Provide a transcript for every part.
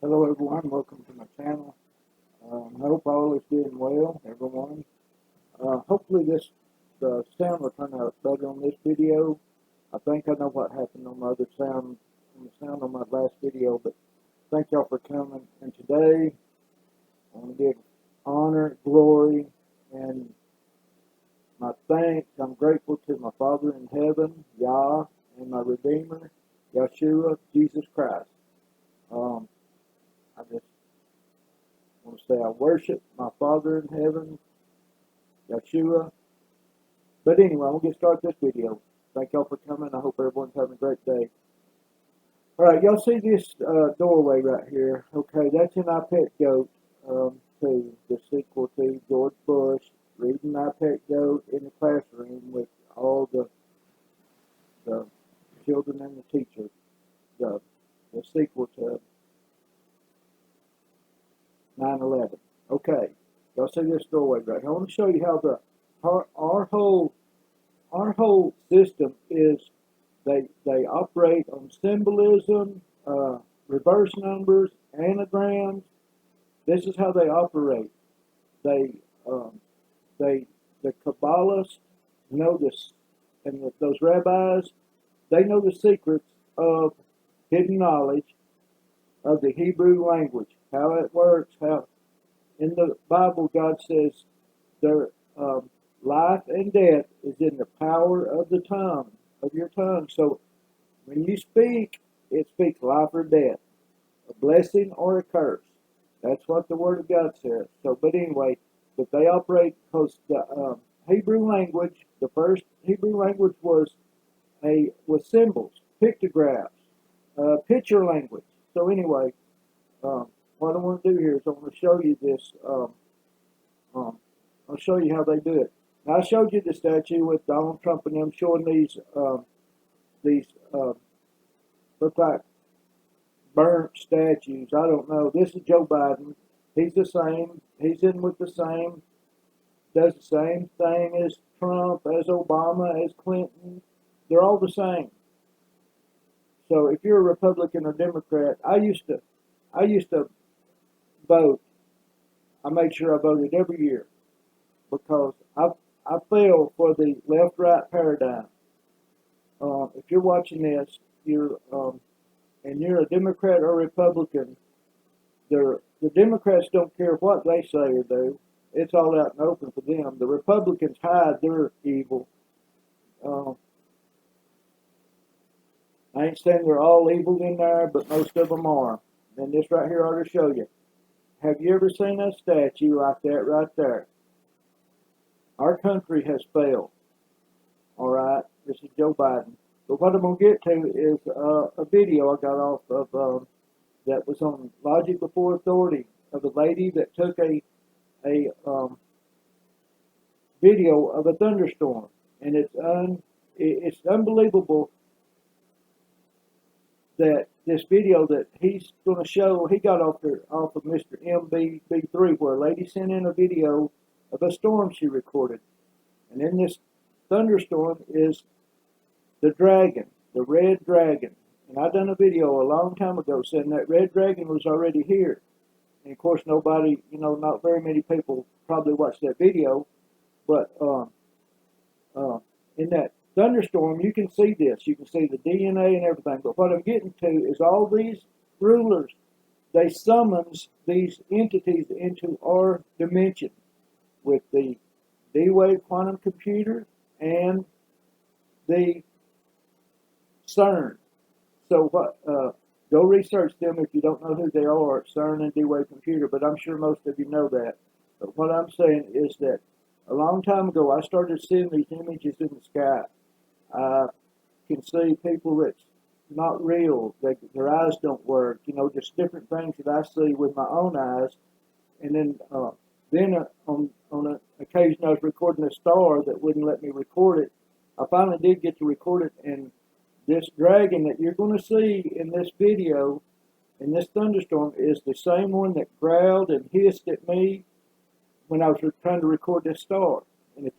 Hello everyone, welcome to my channel. I hope all is doing well, everyone. Hopefully the sound will turn out better on this video. I think I know what happened on the sound on my last video, but thank y'all for coming. And today, I want to give honor, glory, and my thanks. I'm grateful to my Father in heaven, Yah, and my Redeemer, Yeshua, Jesus Christ. I just want to say I worship my Father in heaven, Yeshua. But anyway, I'm going to get started this video. Thank y'all for coming. I hope everyone's having a great day. Alright, y'all see this doorway right here. Okay, that's an I Pet Goat, to the sequel to George Bush, reading I Pet Goat in the classroom with all the children and the teachers. The sequel to 9/11. Okay, y'all see this doorway right here. I want to show you how our whole system is. They operate on symbolism, reverse numbers, anagrams. This is how they operate. The Kabbalists know this, and those rabbis, they know the secrets of hidden knowledge of the Hebrew language, how it works, how in the Bible God says their life and death is in the power of the tongue, of your tongue. So when you speak, it speaks life or death, a blessing or a curse. That's what the Word of God says. So, but anyway, but they operate because the Hebrew language, the first Hebrew language was symbols, pictographs, picture language. So anyway, what I want to do here is I want to show you this. I'll show you how they do it. Now, I showed you the statue with Donald Trump and them showing these look like burnt statues. I don't know. This is Joe Biden. He's the same. He's in with the same. Does the same thing as Trump, as Obama, as Clinton. They're all the same. So if you're a Republican or Democrat, I used to vote. I made sure I voted every year because I fell for the left-right paradigm. If you're watching this, and you're a Democrat or Republican, the Democrats don't care what they say or do. It's all out and open for them. The Republicans hide their evil. I ain't saying they're all evil in there, but most of them are. And this right here ought to show you. Have you ever seen a statue like that right there? Our country has failed. All right, this is Joe Biden. But what I'm going to get to is a video I got off of that was on Logic Before Authority of a lady that took a video of a thunderstorm, and it's unbelievable that this video that he's going to show, he got off of Mr. MB3, where a lady sent in a video of a storm she recorded. And in this thunderstorm is the dragon, the red dragon. And I done a video a long time ago saying that red dragon was already here. And of course nobody, not very many people probably watched that video. But in that thunderstorm, you can see this. You can see the DNA and everything. But what I'm getting to is all these rulers, they summons these entities into our dimension with the D-Wave quantum computer and the CERN. So go research them if you don't know who they are, CERN and D-Wave computer, but I'm sure most of you know that. But what I'm saying is that a long time ago, I started seeing these images in the sky. I can see people that's not real. Their eyes don't work. Just different things that I see with my own eyes. And then on an occasion, I was recording a star that wouldn't let me record it. I finally did get to record it, and this dragon that you're going to see in this video, in this thunderstorm, is the same one that growled and hissed at me when I was trying to record this star. And if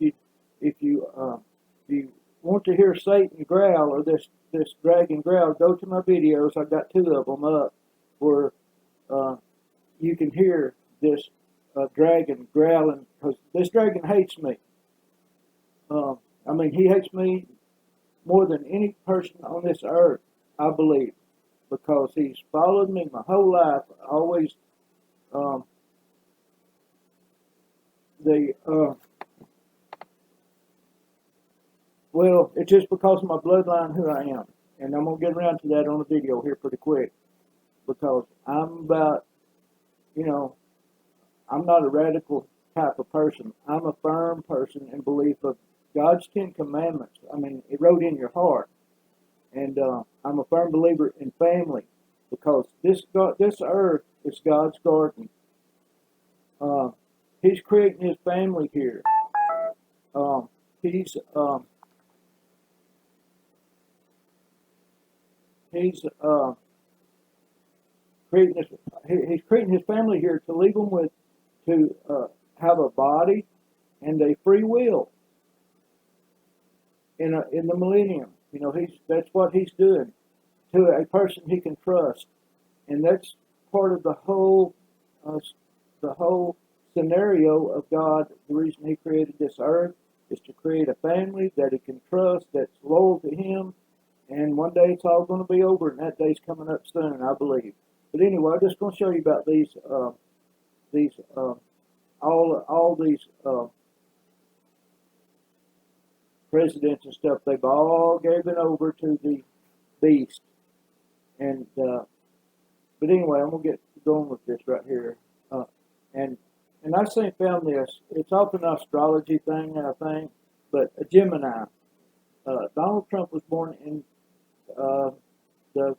you want to hear Satan growl or this dragon growl, go to my videos. I've got two of them up where you can hear this dragon growling, because this dragon hates me. I mean, he hates me more than any person on this earth, I believe, because he's followed me my whole life. Always, the well, it's just because of my bloodline who I am, and I'm gonna get around to that on the video here pretty quick, because I'm about, you know, I'm not a radical type of person. I'm a firm person in belief of God's 10 Commandments. I mean, it wrote in your heart. And I'm a firm believer in family, because this earth is God's garden. He's creating his family here. He's creating his family here to leave them with, to have a body and a free will in the millennium. You know, that's what he's doing to a person he can trust, and that's part of the whole scenario of God. The reason he created this earth is to create a family that he can trust, that's loyal to him, and one day it's all going to be over, and that day's coming up soon, I believe. But anyway, I'm just going to show you about all these presidents and stuff. They've all given over to the beast, and but anyway, I'm gonna get going with this right here. And I found this. It's off an astrology thing, I think, but a Gemini. Donald Trump was born in the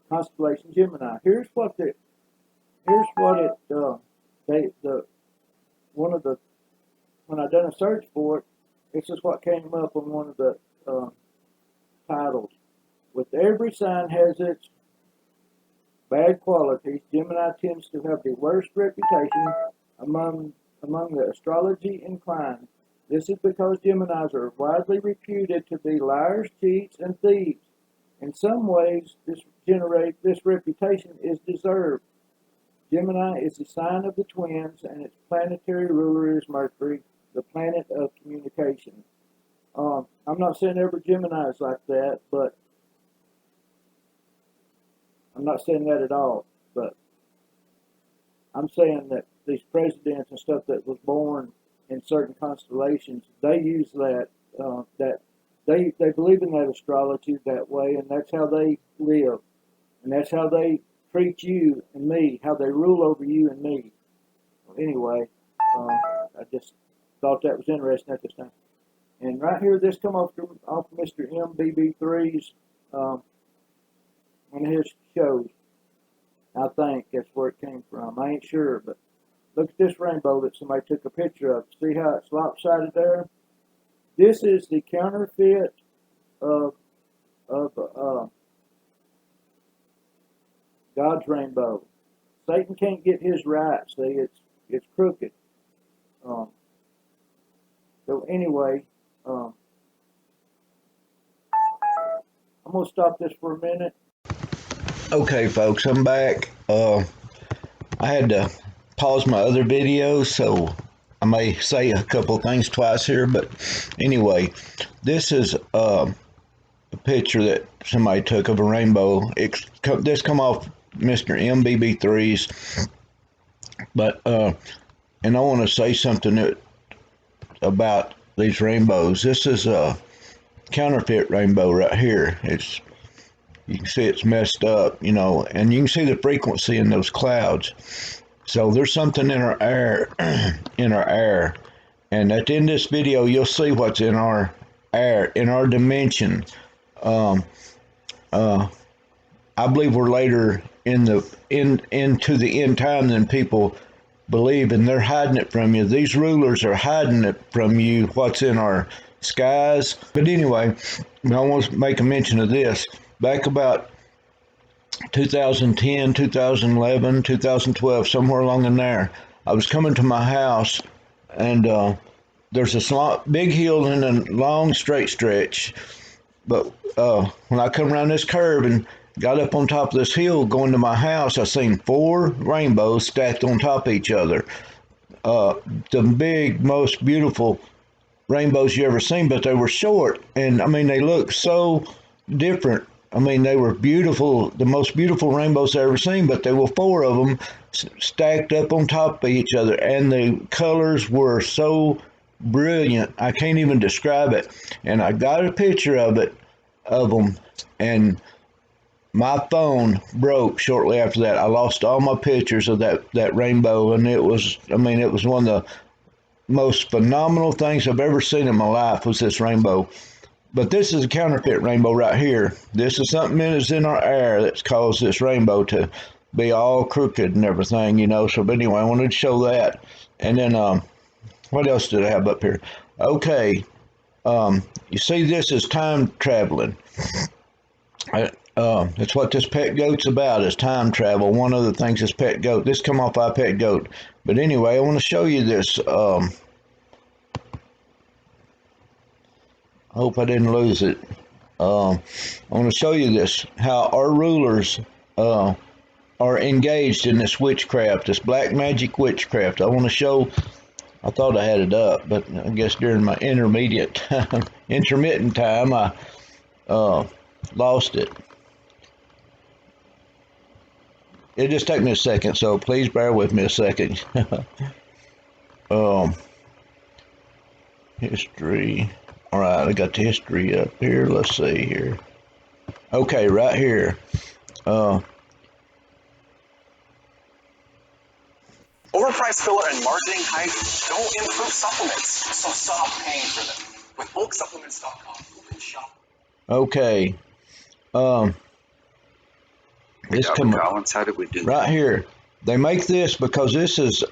constellation Gemini. When I done a search for it, this is what came up on one of the titles. With every sign has its bad qualities, Gemini tends to have the worst reputation among the astrology inclined. This is because Geminis are widely reputed to be liars, cheats, and thieves. In some ways, this reputation is deserved. Gemini is the sign of the twins, and its planetary ruler is Mercury, the planet of communication. I'm not saying every Gemini is like that, but I'm not saying that at all. But I'm saying that these presidents and stuff that was born in certain constellations, they use that they believe in that astrology that way, and that's how they live, and that's how they treat you and me, how they rule over you and me. Well, anyway, I just thought that was interesting at this time. And right here, this come off Mr. MBB3's one of his shows. I think that's where it came from. I ain't sure, but look at this rainbow that somebody took a picture of. See how it's lopsided there? This is the counterfeit of God's rainbow. Satan can't get his right. See, it's crooked. So anyway, I'm gonna stop this for a minute. Okay, folks, I'm back. I had to pause my other videos, so I may say a couple of things twice here, but anyway, this is a picture that somebody took of a rainbow. This come off Mr. MBB3's, but and I want to say something about these rainbows. This is a counterfeit rainbow right here. You can see it's messed up, you know, and you can see the frequency in those clouds. So there's something in our air, and at the end of this video, you'll see what's in our air, in our dimension. I believe we're later into the end time than people believe, and they're hiding it from you. These rulers are hiding it from you, what's in our skies. But anyway, I want to make a mention of this. Back about 2010, 2011, 2012, somewhere along in there, I was coming to my house, and there's a big hill and a long straight stretch, But when I come around this curve and got up on top of this hill going to my house, I seen 4 rainbows stacked on top of each other. The big, most beautiful rainbows you ever seen, but they were short, and I mean they looked so different. I mean they were beautiful, the most beautiful rainbows I ever seen, but there were 4 of them stacked up on top of each other, and the colors were so brilliant I can't even describe it. And I got a picture of them, and my phone broke shortly after that. I lost all my pictures of that rainbow, and it was, I mean, it was one of the most phenomenal things I've ever seen in my life was this rainbow. But this is a counterfeit rainbow right here. This is something that is in our air that's caused this rainbow to be all crooked and everything, you know. So, but anyway, I wanted to show that. And then, what else did I have up here? Okay, you see, this is time traveling. That's what this pet goat's about, is time travel. One of the things this pet goat, this come off our pet goat. But anyway, I want to show you this. I hope I didn't lose it. I want to show you this, how our rulers are engaged in this witchcraft, this black magic witchcraft. I want to show, I thought I had it up, but I guess during my intermittent time, I lost it. It'll just take me a second, so please bear with me a second. History. All right, I got the history up here. Let's see here. Okay, right here. Overpriced filler and marketing hype don't improve supplements, so stop paying for them. With bulksupplements.com, you can shop. Okay. This come Collins, how did we do right here. They make this because this is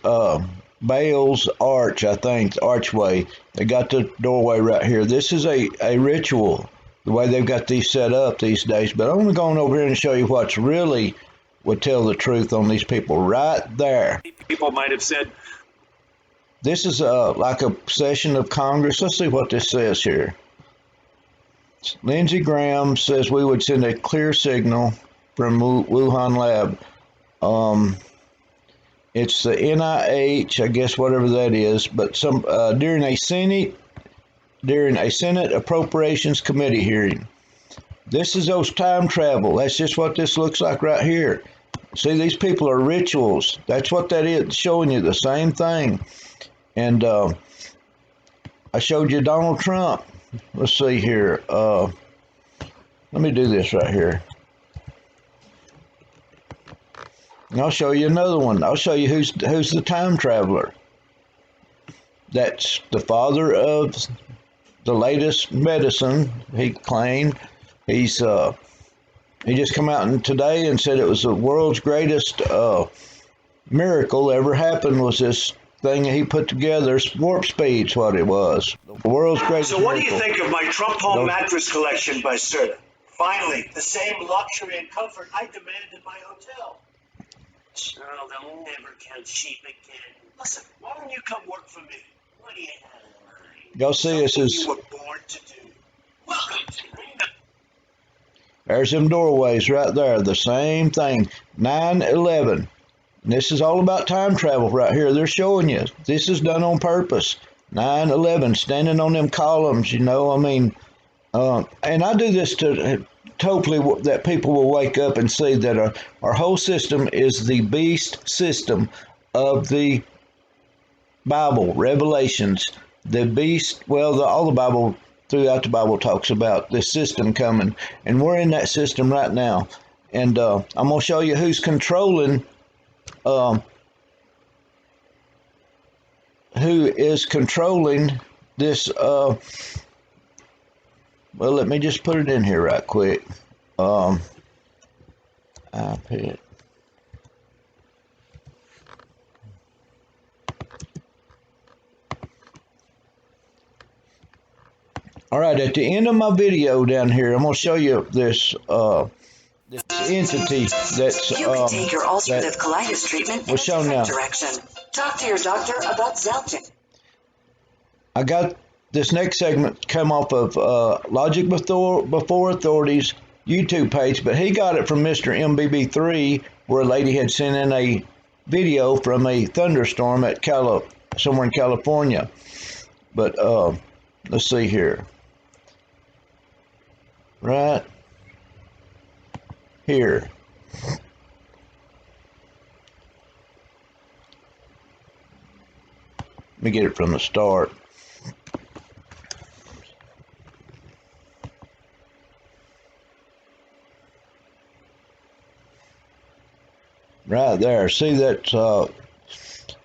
Baal's arch, I think, archway. They got the doorway right here. This is a ritual, the way they've got these set up these days. But I'm going to go on over here and show you what's really would tell the truth on these people right there. People might have said, this is like a session of Congress. Let's see what this says here. Lindsey Graham says we would send a clear signal from Wuhan lab. It's the NIH, I guess, whatever that is. But some during a Senate Appropriations Committee hearing. This is those time travel. That's just what this looks like right here. See, these people are rituals. That's what that is, showing you the same thing. And I showed you Donald Trump. Let's see here. Let me do this right here. And I'll show you another one. I'll show you who's the time traveler. That's the father of the latest medicine, he claimed. He just come out today and said it was the world's greatest miracle ever happened was this thing he put together. Warp speed's what it was. The world's greatest So what miracle. do you think of my Trump home mattress collection by Serta? Finally, the same luxury and comfort I demanded in my hotel. Oh, they'll never count sheep again. Listen, why don't you come work for me? What do you have in mind? Y'all see this is... You were born to do. Welcome to There's them doorways right there. The same thing. 9/11. This is all about time travel right here. They're showing you. This is done on purpose. 9/11, standing on them columns, you know, I mean, and I do this to hopefully that people will wake up and see that our whole system is the beast system of the Bible, Revelations. The beast, well, all the Bible, throughout the Bible talks about this system coming, and we're in that system right now. And I'm going to show you who's controlling, who is controlling this, well, let me just put it in here right quick. iPad. All right, at the end of my video down here, I'm going to show you this this entity that's you can take your ulcerative colitis treatment in a shown different now. direction. Talk to your doctor about Zeltic. I got this next segment come off of Logic Before Authorities YouTube page, but he got it from Mr. MBB3, where a lady had sent in a video from a thunderstorm at somewhere in California. But let's see here. Right here. Let me get it from the start. Right there. See that?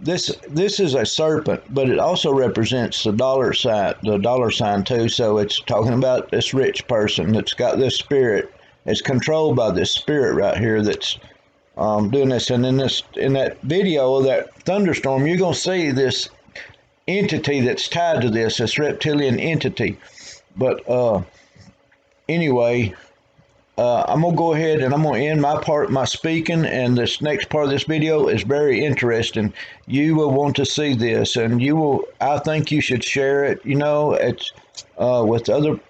This is a serpent, but it also represents the dollar sign too. So it's talking about this rich person that's got this spirit. It's controlled by this spirit right here that's doing this. And in that video of that thunderstorm, you're gonna see this entity that's tied to this reptilian entity. But anyway, I'm gonna go ahead and I'm gonna end my speaking, and this next part of this video is very interesting. You will want to see this, and I think you should share it, it's with other,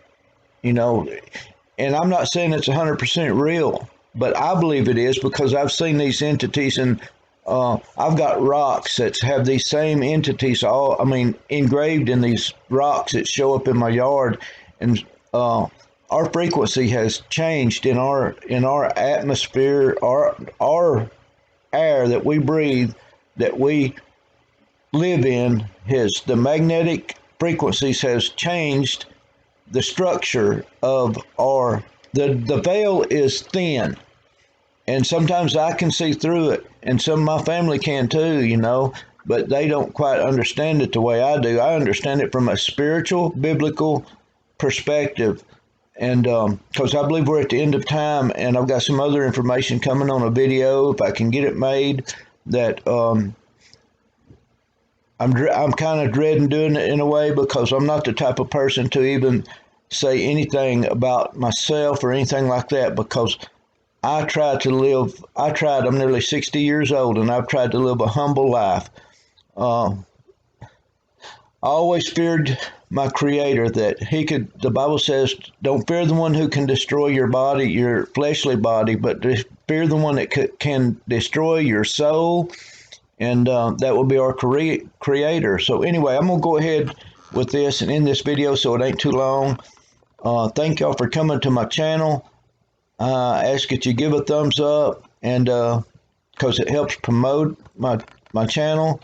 and I'm not saying it's 100% real, but I believe it is, because I've seen these entities, and I've got rocks that have these same entities engraved in these rocks that show up in my yard. And our frequency has changed in our atmosphere, our air that we breathe, that we live in. The magnetic frequencies has changed the structure of the veil is thin, and sometimes I can see through it, and some of my family can too, but they don't quite understand it the way I do. I understand it from a spiritual, biblical perspective. And because I believe we're at the end of time, and I've got some other information coming on a video, if I can get it made, that I'm kind of dreading doing it in a way, because I'm not the type of person to even say anything about myself or anything like that, because I'm nearly 60 years old, and I've tried to live a humble life. I always feared my Creator, that the Bible says, don't fear the one who can destroy your body, your fleshly body, but fear the one that can destroy your soul, and that will be our Creator. So anyway, I'm going to go ahead with this and end this video so it ain't too long. Thank y'all for coming to my channel. I ask that you give a thumbs up, and because it helps promote my channel.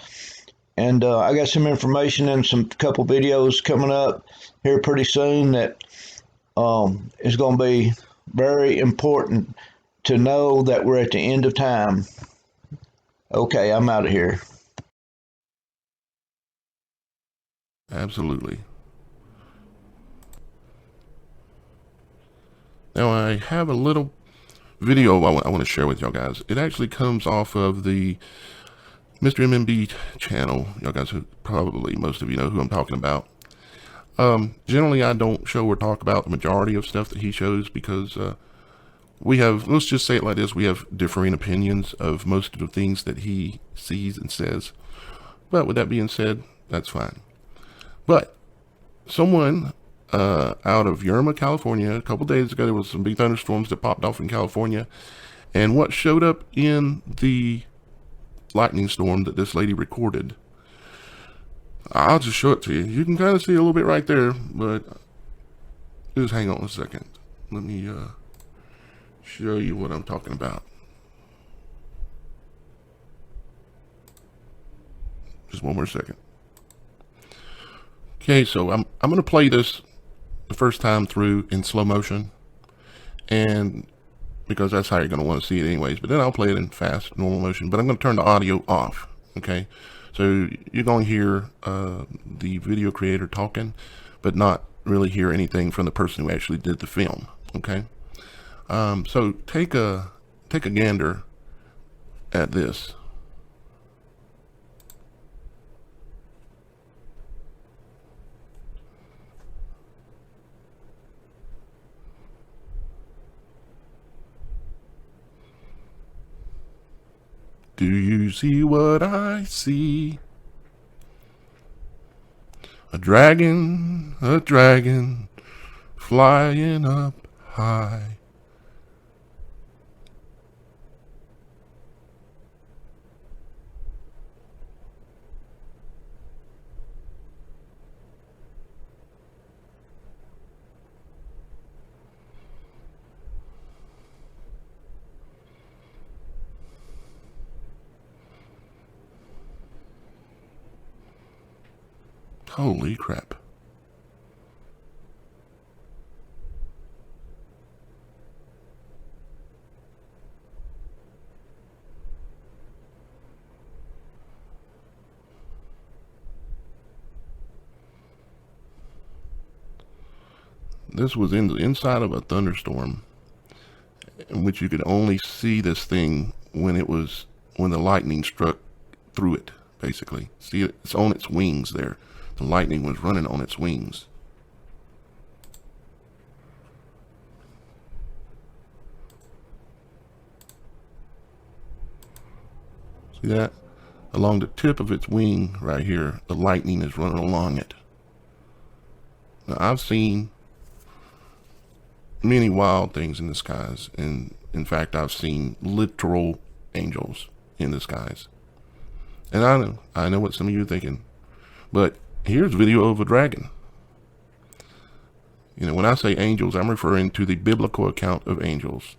And I got some information and some couple videos coming up here pretty soon that is going to be very important to know that we're at the end of time. Okay, I'm out of here. Absolutely. Now I have a little video I want to share with y'all guys. It actually comes off of the Mr. MMB channel. Y'all guys, probably most of you know who I'm talking about. Generally, I don't show or talk about the majority of stuff that he shows, because we have, let's just say it like this, we have differing opinions of most of the things that he sees and says. But with that being said, that's fine. But someone out of Yuma, California, a couple days ago, there was some big thunderstorms that popped off in California, and what showed up in the lightning storm that this lady recorded, I'll just show it to you. You can kind of see a little bit right there, but just hang on a second. Let me show you what I'm talking about. Just one more second. Okay, so I'm going to play this the first time through in slow motion, and because that's how you're going to want to see it anyways, but then I'll play it in fast, normal motion, but I'm going to turn the audio off, okay? So you're going to hear the video creator talking, but not really hear anything from the person who actually did the film, okay? So take a gander at this. Do you see what I see? a dragon, flying up high. Holy crap. This was in the inside of a thunderstorm, in which you could only see this thing when the lightning struck through it, basically. See, it's on its wings there. The lightning was running on its wings. See that? Along the tip of its wing right here, the lightning is running along it. Now, I've seen many wild things in the skies, and in fact, I've seen literal angels in the skies. And I know what some of you are thinking, but here's a video of a dragon. You know, when I say angels, I'm referring to the biblical account of angels.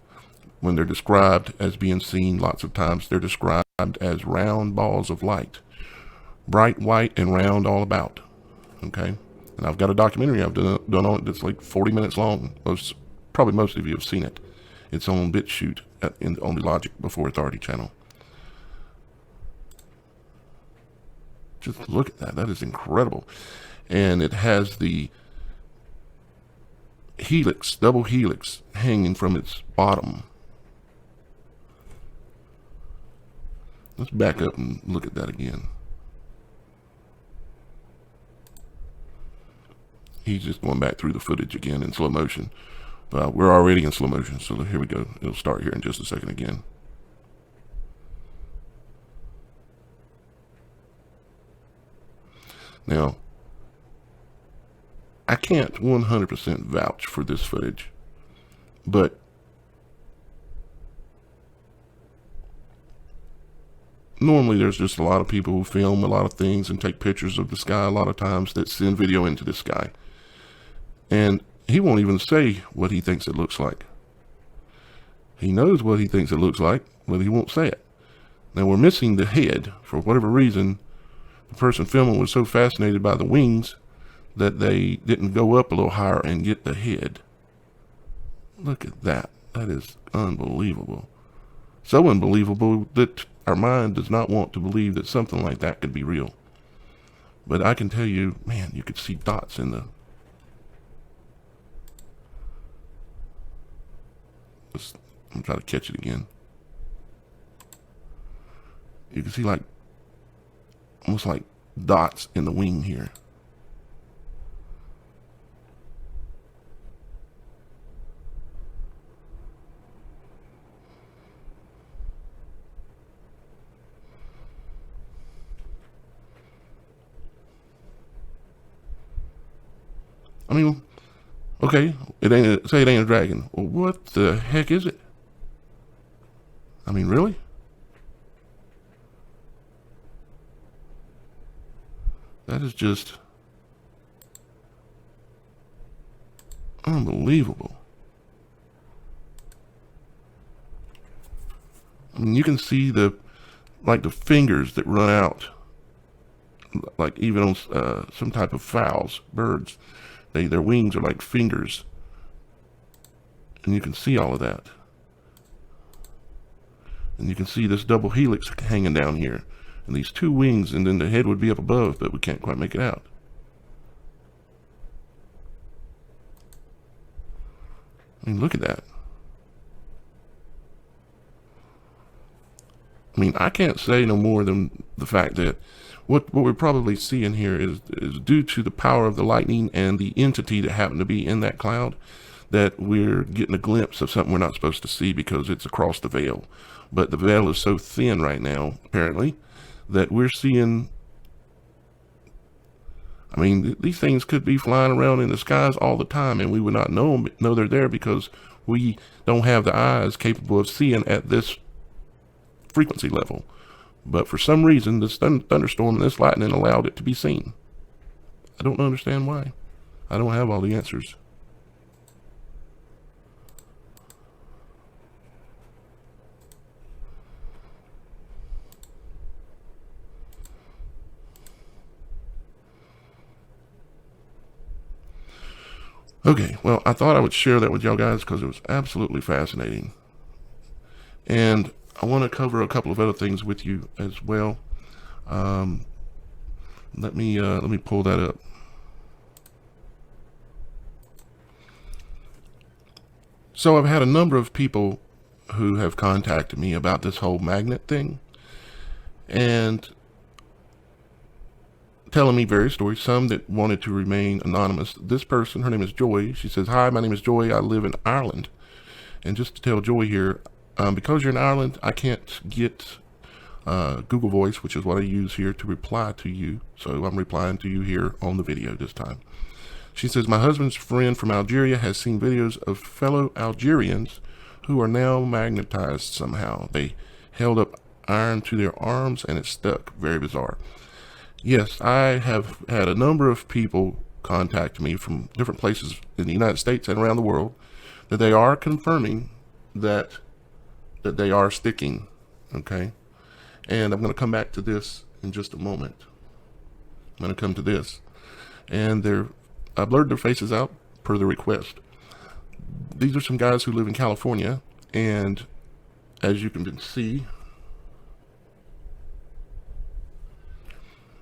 When they're described as being seen lots of times, they're described as round balls of light, bright white and round all about. Okay, and I've got a documentary I've done on it that's like 40 minutes long. Probably most of you have seen it. It's on BitChute on the Logic Before Authority channel. Just look at that. That is incredible. And it has the helix, double helix, hanging from its bottom. Let's back up and look at that again. He's just going back through the footage again in slow motion. We're already in slow motion, so here we go. It'll start here in just a second again. Now, I can't 100% vouch for this footage, but normally there's just a lot of people who film a lot of things and take pictures of the sky a lot of times that send video into the sky. And he won't even say what he thinks it looks like. He knows what he thinks it looks like, but he won't say it. Now we're missing the head. For whatever reason, the person filming was so fascinated by the wings that they didn't go up a little higher and get the head. Look at that. That is unbelievable. So unbelievable that our mind does not want to believe that something like that could be real. But I can tell you, man, you could see dots in the... I'm trying to catch it again. You can see like almost like dots in the wing here. I mean, okay, say it ain't a dragon. Well, what the heck is it? I mean, really? That is just unbelievable. I mean, you can see the fingers that run out, like even on some type of fowls, birds. Their wings are like fingers, and you can see all of that. And you can see this double helix hanging down here, and these two wings, and then the head would be up above, but we can't quite make it out. I mean, look at that. I mean, I can't say no more than the fact that what we're probably seeing here is due to the power of the lightning and the entity that happened to be in that cloud, that we're getting a glimpse of something we're not supposed to see because it's across the veil. But the veil is so thin right now, apparently, that we're seeing I mean, these things could be flying around in the skies all the time, and we would not know they're there because we don't have the eyes capable of seeing at this frequency level. But for some reason, this thunderstorm and this lightning allowed it to be seen. I don't understand why. I don't have all the answers. Okay, well, I thought I would share that with y'all guys because it was absolutely fascinating. And I want to cover a couple of other things with you as well. Let me pull that up. So I've had a number of people who have contacted me about this whole magnet thing and telling me various stories, some that wanted to remain anonymous. This person, her name is Joy. She says, "Hi, my name is Joy. I live in Ireland." And just to tell Joy here, because you're in Ireland, I can't get Google Voice, which is what I use here to reply to you. So I'm replying to you here on the video this time. She says, "My husband's friend from Algeria has seen videos of fellow Algerians who are now magnetized somehow. They held up iron to their arms and it stuck. Very bizarre." Yes, I have had a number of people contact me from different places in the United States and around the world that they are confirming that they are sticking. Okay, and I'm going to come back to this in just a moment. I'm going to come to this, and I blurred their faces out per the request. These are some guys who live in California, and as you can see,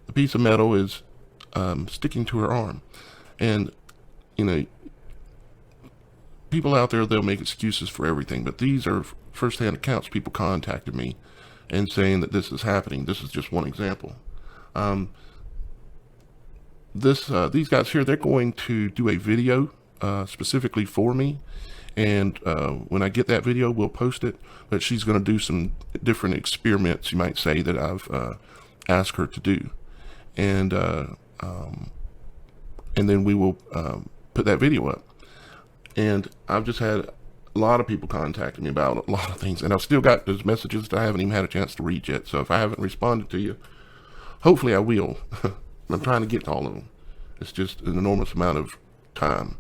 the piece of metal is sticking to her arm. And, you know, people out there, they'll make excuses for everything, but these are first-hand accounts. People contacted me and saying that this is happening. This is just one example. These guys here, they're going to do a video specifically for me, and when I get that video, we'll post it. But she's going to do some different experiments, you might say, that I've asked her to do. And then we will put that video up. And I've just had a lot of people contacting me about a lot of things, and I've still got those messages that I haven't even had a chance to read yet. So if I haven't responded to you, hopefully I will. I'm trying to get to all of them. It's just an enormous amount of time.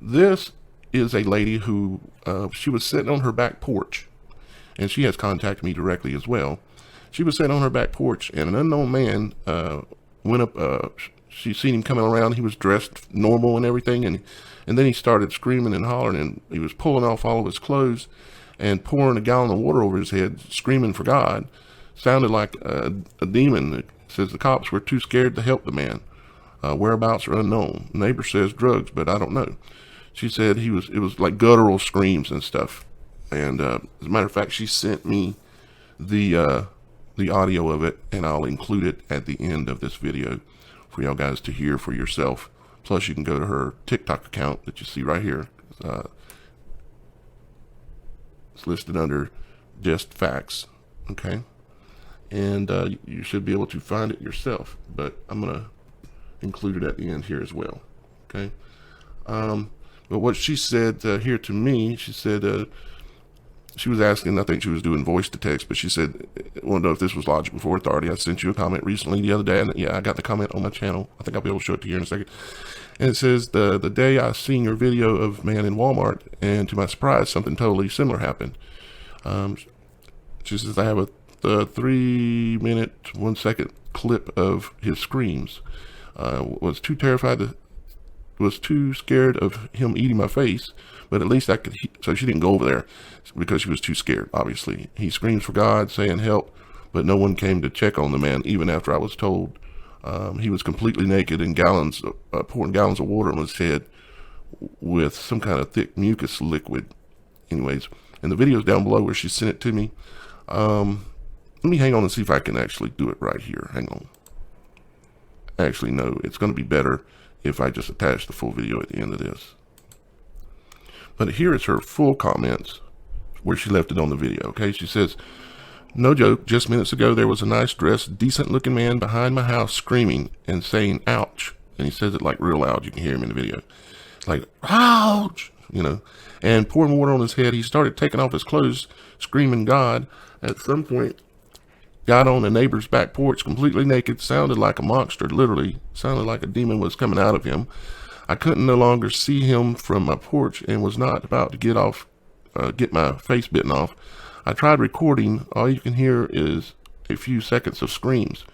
This is a lady who she was sitting on her back porch, and she has contacted me directly as well. She was sitting on her back porch, and an unknown man went up. She seen him coming around. He was dressed normal and everything, and then he started screaming and hollering, and he was pulling off all of his clothes and pouring a gallon of water over his head, screaming for God. Sounded like a demon. It says the cops were too scared to help the man. Whereabouts are unknown. Neighbor says drugs, but I don't know. She said it was like guttural screams and stuff. And as a matter of fact, she sent me the audio of it, and I'll include it at the end of this video for y'all guys to hear for yourself. Plus, you can go to her TikTok account that you see right here. It's listed under Just Facts, okay? And you should be able to find it yourself, but I'm going to include it at the end here as well, okay? But what she said here to me, she said, she was asking, I think she was doing voice to text, but she said, I want to know if this was logic before authority. I sent you a comment recently the other day, and yeah, I got the comment on my channel. I think I'll be able to show it to you in a second. And it says, the day I seen your video of man in Walmart, and to my surprise, something totally similar happened. She says, I have a 3-minute, 1-second clip of his screams. Was too scared of him eating my face, but at least I could, so she didn't go over there because she was too scared, obviously. He screams for God, saying help, but no one came to check on the man, even after I was told. He was completely naked and pouring gallons of water on his head with some kind of thick mucus liquid. Anyways, and the video's down below where she sent it to me. Let me hang on and see if I can actually do it right here. Hang on. Actually, no, it's going to be better if I just attach the full video at the end of this. But here is her full comments where she left it on the video, okay? She says, No joke, just minutes ago there was a nice dressed, decent looking man behind my house screaming and saying ouch. And he says it like real loud. You can hear him in the video. Like, ouch, you know, and pouring water on his head. He started taking off his clothes, screaming God. At some point, got on the neighbor's back porch completely naked, sounded like a monster, literally sounded like a demon was coming out of him. I couldn't no longer see him from my porch and was not about to get my face bitten off. I tried recording. All you can hear is a few seconds of screams.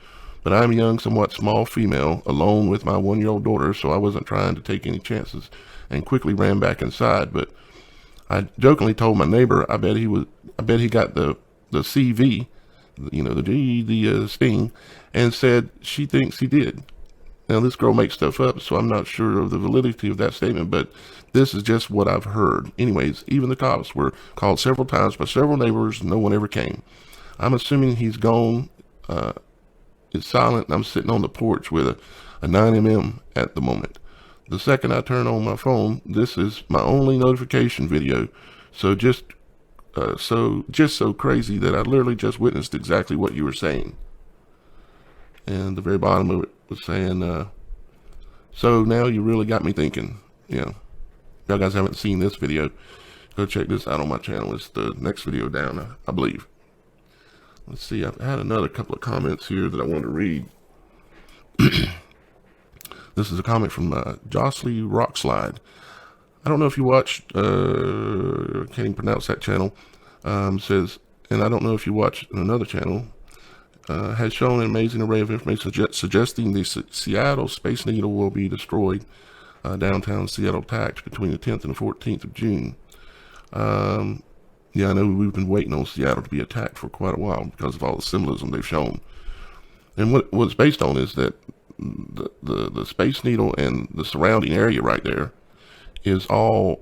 But I'm a young, somewhat small female, alone with my 1-year-old daughter, so I wasn't trying to take any chances and quickly ran back inside. But I jokingly told my neighbor, I bet he got the CV, you know, the sting, and said she thinks he did. Now, this girl makes stuff up, so I'm not sure of the validity of that statement, but this is just what I've heard. Anyways, even the cops were called several times by several neighbors. No one ever came. I'm assuming he's gone. It's silent, and I'm sitting on the porch with a 9mm at the moment. The second I turn on my phone, this is my only notification video. So just so crazy that I literally just witnessed exactly what you were saying. And the very bottom of it was saying, so now you really got me thinking. Yeah. If y'all guys haven't seen this video, go check this out on my channel. It's the next video down, I believe. Let's see, I've had another couple of comments here that I want to read. This is a comment from Jocelyn Rockslide. I don't know if you watched, can't even pronounce that channel. Says, and I don't know if you watched another channel, has shown an amazing array of information suggesting the Seattle Space Needle will be destroyed, downtown Seattle attacked between the 10th and the 14th of June. Yeah, I know we've been waiting on Seattle to be attacked for quite a while because of all the symbolism they've shown. And what it's based on is that the Space Needle and the surrounding area right there is all,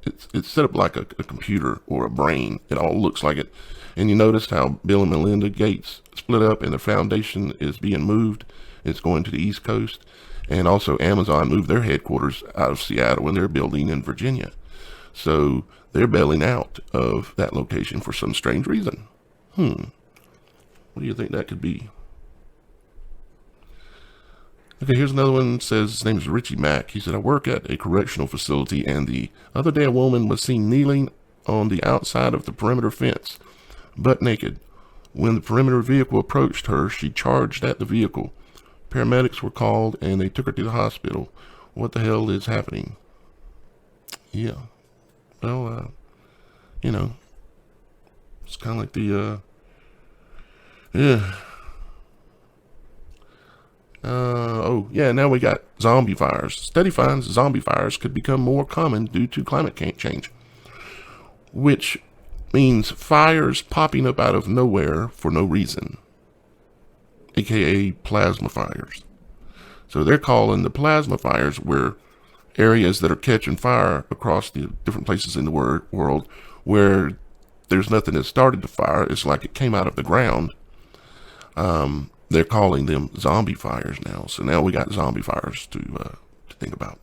it's set up like a computer or a brain. It all looks like it. And you notice how Bill and Melinda Gates split up and the foundation is being moved. It's going to the East Coast. And also Amazon moved their headquarters out of Seattle and they're building in Virginia. So they're bailing out of that location for some strange reason. What do you think that could be? Okay, here's another one. It says his name is Richie Mack. He said, I work at a correctional facility, and the other day a woman was seen kneeling on the outside of the perimeter fence, butt naked. When the perimeter vehicle approached her, she charged at the vehicle. Paramedics were called, and they took her to the hospital. What the hell is happening? Yeah. Well, you know, it's kind of like the, yeah. Oh, yeah, now we got zombie fires. Study finds zombie fires could become more common due to climate change, which means fires popping up out of nowhere for no reason, aka plasma fires. So they're calling the plasma fires where areas that are catching fire across the different places in the world where there's nothing that started the fire. It's like it came out of the ground. They're calling them zombie fires now. So now we got zombie fires to think about.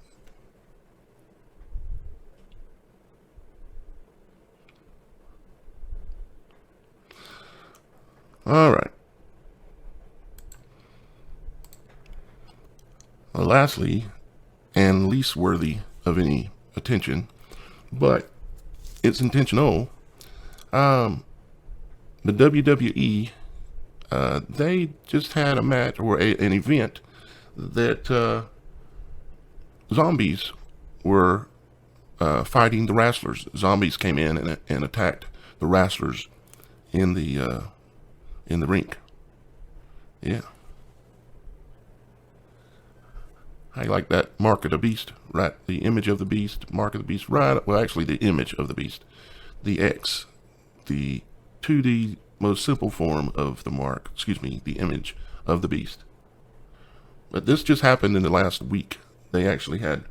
All right. Lastly, and least worthy of any attention, but it's intentional. The WWE, they just had a match or an event that zombies were fighting the wrestlers. Zombies came in and attacked the wrestlers in the rink. Yeah. I like that mark of the beast, right? The image of the beast, mark of the beast, right? Well, actually, the image of the beast, the X, the 2D most simple form of the mark, the image of the beast. But this just happened in the last week. They actually had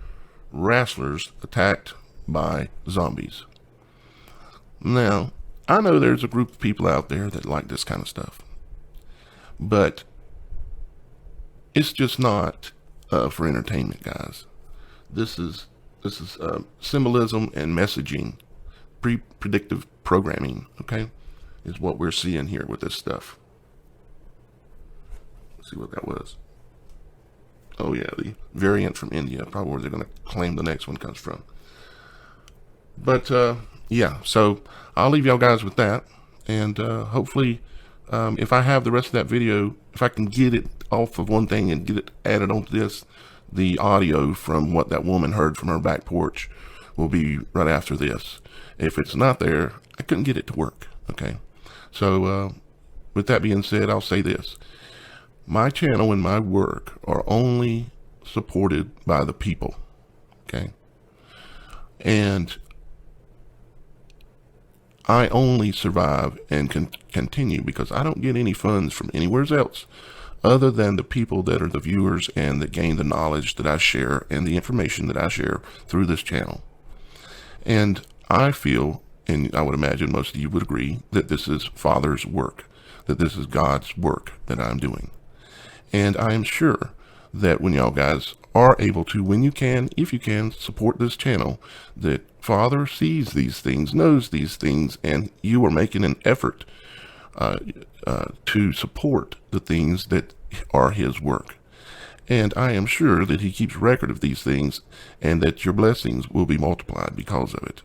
wrestlers attacked by zombies. Now, I know there's a group of people out there that like this kind of stuff, but it's just not for entertainment, guys. This is symbolism and messaging, predictive programming. Okay, is what we're seeing here with this stuff. Let's see what that was. Oh yeah, the variant from India, probably where they're going to claim the next one comes from. But yeah, so I'll leave y'all guys with that, and hopefully if I have the rest of that video, if I can get it off of one thing and get it added onto this, the audio from what that woman heard from her back porch will be right after this. If it's not there, I couldn't get it to work. Okay, so with that being said, I'll say this: my channel and my work are only supported by the people. Okay, and I only survive and can continue because I don't get any funds from anywhere else other than the people that are the viewers and that gain the knowledge that I share and the information that I share through this channel. And I feel, and I would imagine most of you would agree, that this is Father's work, that this is God's work that I'm doing. And I am sure that when y'all guys are able to, when you can, if you can, support this channel, that Father sees these things, knows these things, and you are making an effort to support the things that are His work. And I am sure that He keeps record of these things and that your blessings will be multiplied because of it.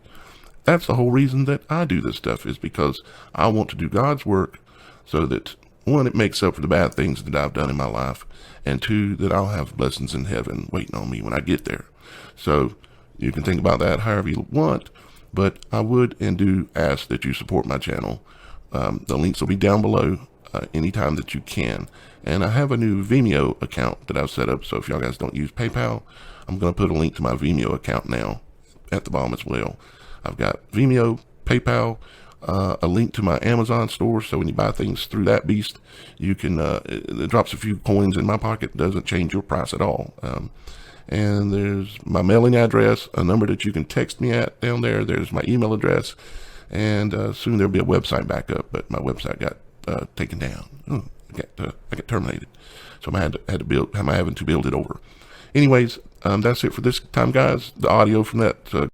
That's the whole reason that I do this stuff, is because I want to do God's work so that, one, it makes up for the bad things that I've done in my life, and two, that I'll have blessings in heaven waiting on me when I get there. So you can think about that however you want, but I would and do ask that you support my channel. The links will be down below anytime that you can. And I have a new Vimeo account that I've set up, so if y'all guys don't use PayPal, I'm going to put a link to my Vimeo account now at the bottom as well. I've got Vimeo, PayPal, a link to my Amazon store, so when you buy things through that beast, you can, it drops a few coins in my pocket, doesn't change your price at all. And there's my mailing address, a number that you can text me at down there. There's my email address, and soon there'll be a website backup, but my website got taken down. I got terminated, so I'm having to build it over. Anyways, that's it for this time, guys. The audio from that